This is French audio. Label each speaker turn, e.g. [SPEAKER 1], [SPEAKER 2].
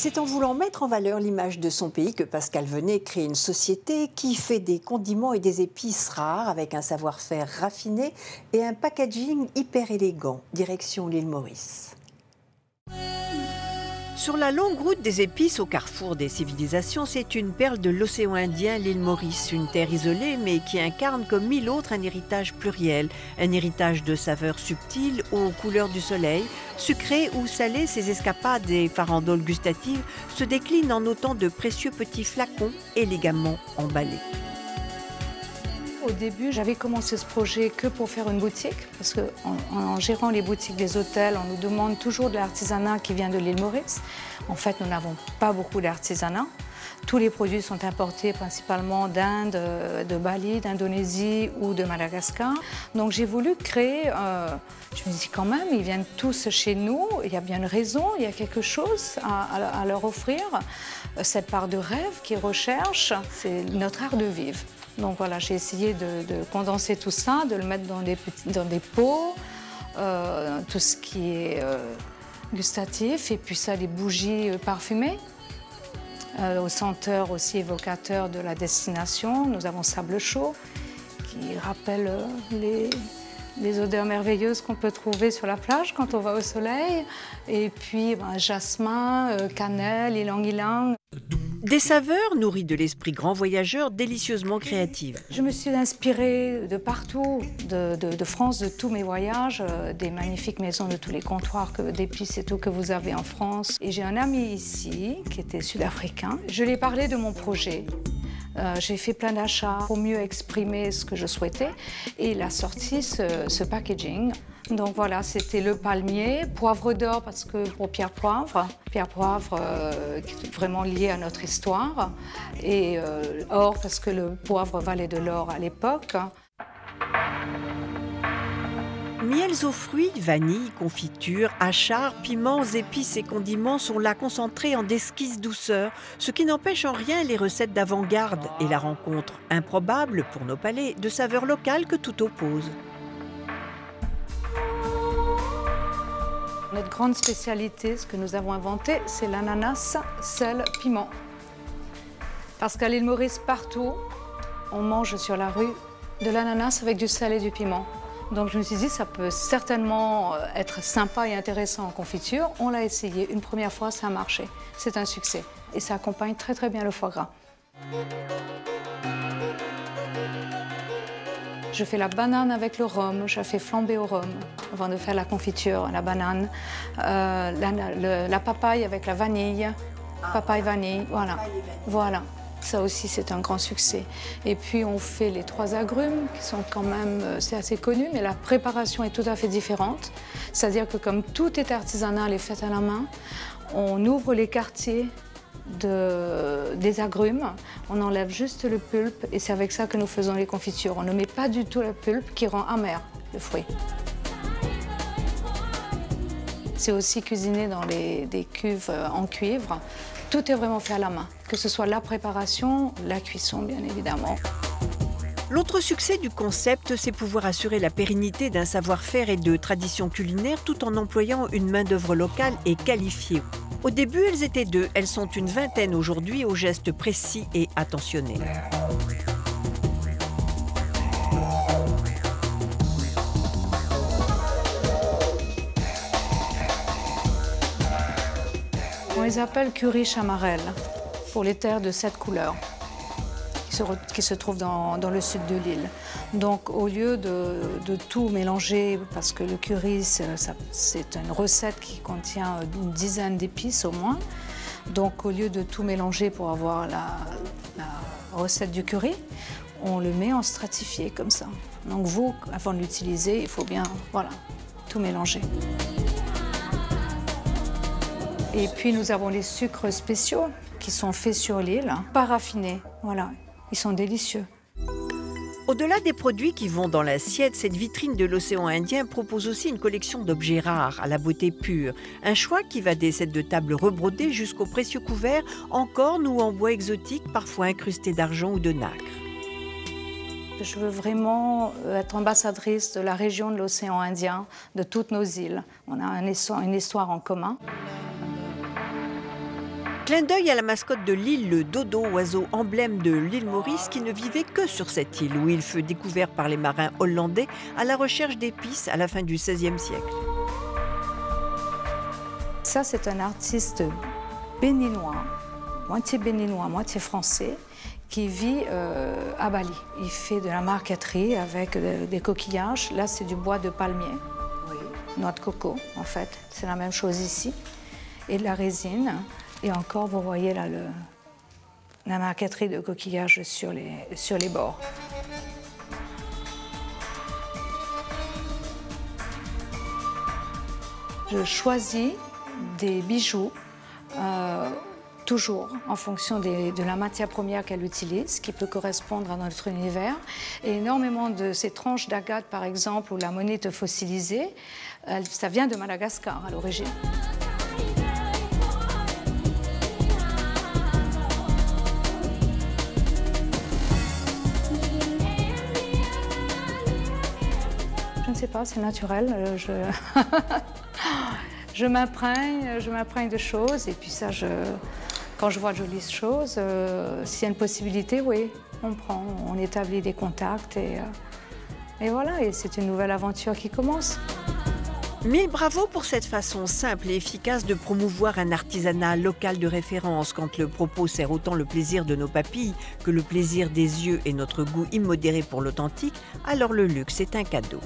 [SPEAKER 1] C'est en voulant mettre en valeur l'image de son pays que Pascal Venet crée une société qui fait des condiments et des épices rares avec un savoir-faire raffiné et un packaging hyper élégant. Direction l'île Maurice. Sur la longue route des épices au carrefour des civilisations, c'est une perle de l'océan Indien, l'île Maurice, une terre isolée mais qui incarne comme mille autres un héritage pluriel, un héritage de saveurs subtiles aux couleurs du soleil, sucrées ou salées. Ces escapades et farandoles gustatives se déclinent en autant de précieux petits flacons élégamment emballés.
[SPEAKER 2] Au début, j'avais commencé ce projet que pour faire une boutique, parce qu'en gérant les boutiques des hôtels, on nous demande toujours de l'artisanat qui vient de l'île Maurice. En fait, nous n'avons pas beaucoup d'artisanat. Tous les produits sont importés principalement d'Inde, de Bali, d'Indonésie ou de Madagascar. Donc j'ai voulu créer, je me dis quand même, ils viennent tous chez nous, il y a bien une raison, il y a quelque chose à leur offrir. Cette part de rêve qu'ils recherchent, c'est notre art de vivre. Donc voilà, j'ai essayé de condenser tout ça, de le mettre dans des pots, tout ce qui est gustatif, et puis ça, les bougies parfumées, aux senteurs aussi évocateurs de la destination. Nous avons sable chaud, qui rappelle les odeurs merveilleuses qu'on peut trouver sur la plage quand on va au soleil. Et puis jasmin, cannelle, ylang-ylang.
[SPEAKER 1] Des saveurs nourries de l'esprit grand voyageur, délicieusement créatives.
[SPEAKER 2] Je me suis inspirée de partout, de France, de tous mes voyages, des magnifiques maisons de tous les comptoirs d'épices et tout que vous avez en France. Et j'ai un ami ici qui était sud-africain. Je lui ai parlé de mon projet. J'ai fait plein d'achats pour mieux exprimer ce que je souhaitais et il a sorti ce packaging. Donc voilà, c'était le palmier, poivre d'or parce que pour Pierre Poivre qui est vraiment lié à notre histoire, et or parce que le poivre valait de l'or à l'époque.
[SPEAKER 1] Miels aux fruits, vanille, confiture, achard, piments, épices et condiments sont là concentrés en d'exquises douceurs, ce qui n'empêche en rien les recettes d'avant-garde et la rencontre improbable pour nos palais de saveurs locales que tout oppose.
[SPEAKER 2] Notre grande spécialité, ce que nous avons inventé, c'est l'ananas, sel, piment. Parce qu'à l'île Maurice, partout, on mange sur la rue de l'ananas avec du sel et du piment. Donc je me suis dit, ça peut certainement être sympa et intéressant en confiture. On l'a essayé une première fois, ça a marché. C'est un succès. Et ça accompagne très très bien le foie gras. Je fais la banane avec le rhum, je la fais flamber au rhum avant de faire la confiture, la banane. La papaye avec la vanille, papaye vanille, voilà. Voilà. Ça aussi, c'est un grand succès. Et puis, on fait les 3 agrumes, qui sont quand même, c'est assez connu, mais la préparation est tout à fait différente. C'est-à-dire que comme tout est artisanal et fait à la main, on ouvre les quartiers des agrumes, on enlève juste le pulpe et c'est avec ça que nous faisons les confitures. On ne met pas du tout le pulpe qui rend amer le fruit. C'est aussi cuisiné dans des cuves en cuivre. Tout est vraiment fait à la main, que ce soit la préparation, la cuisson bien évidemment.
[SPEAKER 1] L'autre succès du concept, c'est pouvoir assurer la pérennité d'un savoir-faire et de traditions culinaires tout en employant une main-d'œuvre locale et qualifiée. Au début, elles étaient 2, elles sont une vingtaine aujourd'hui aux gestes précis et attentionnés.
[SPEAKER 2] On les appelle curry chamarelle pour les terres de 7 couleurs qui se trouvent dans le sud de l'île. Donc au lieu de tout mélanger, parce que le curry c'est une recette qui contient une dizaine d'épices au moins, donc au lieu de tout mélanger pour avoir la recette du curry, on le met en stratifié comme ça. Donc vous, avant de l'utiliser, il faut bien tout mélanger. Et puis nous avons les sucres spéciaux qui sont faits sur l'île, pas raffinés, voilà, ils sont délicieux.
[SPEAKER 1] Au-delà des produits qui vont dans l'assiette, cette vitrine de l'océan Indien propose aussi une collection d'objets rares à la beauté pure. Un choix qui va des sets de table rebrodés jusqu'aux précieux couverts en corne ou en bois exotique, parfois incrustés d'argent ou de nacre.
[SPEAKER 2] Je veux vraiment être ambassadrice de la région de l'océan Indien, de toutes nos îles. On a une histoire en commun.
[SPEAKER 1] Clin d'œil à la mascotte de l'île, le dodo, oiseau emblème de l'île Maurice qui ne vivait que sur cette île où il fut découvert par les marins hollandais à la recherche d'épices à la fin du XVIe siècle.
[SPEAKER 2] Ça, c'est un artiste béninois, moitié français, qui vit à Bali. Il fait de la marqueterie avec des coquillages. Là, c'est du bois de palmier, noix de coco, en fait. C'est la même chose ici. Et de la résine. Et encore, vous voyez là la marqueterie de coquillages sur les bords. Je choisis des bijoux, toujours en fonction de la matière première qu'elle utilise, qui peut correspondre à notre univers. Et énormément de ces tranches d'agate, par exemple, ou la monite fossilisée, ça vient de Madagascar à l'origine. Je ne sais pas, c'est naturel. Je m'imprègne de choses et puis ça, quand je vois de jolies choses, s'il y a une possibilité, oui, on prend, on établit des contacts et voilà, et c'est une nouvelle aventure qui commence.
[SPEAKER 1] Mille bravo pour cette façon simple et efficace de promouvoir un artisanat local de référence. Quand le propos sert autant le plaisir de nos papilles que le plaisir des yeux et notre goût immodéré pour l'authentique, alors le luxe est un cadeau.